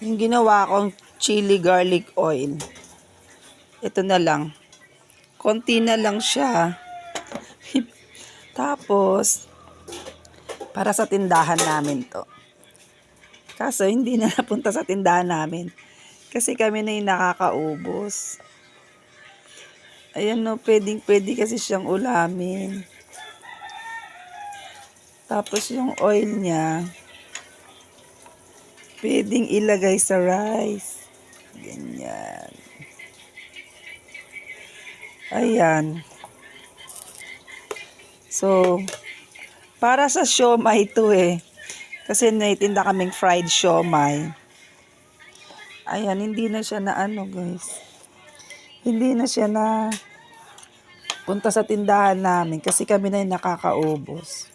Yung ginawa kong chili garlic oil. Ito na lang. Konti na lang siya. Tapos, para sa tindahan namin to. Kaso, hindi na napunta sa tindahan namin. Kasi kami na yung nakakaubos. Ayan no, pwede kasi siyang ulamin. Tapos yung oil niya, pwedeng ilagay sa rice. Ganyan. Ayan. So, para sa siomay ito eh. Kasi naitinda kaming fried siomay. Ayan, hindi na siya na ano guys. Hindi na siya na punta sa tindahan namin kasi kami na yung nakakaubos.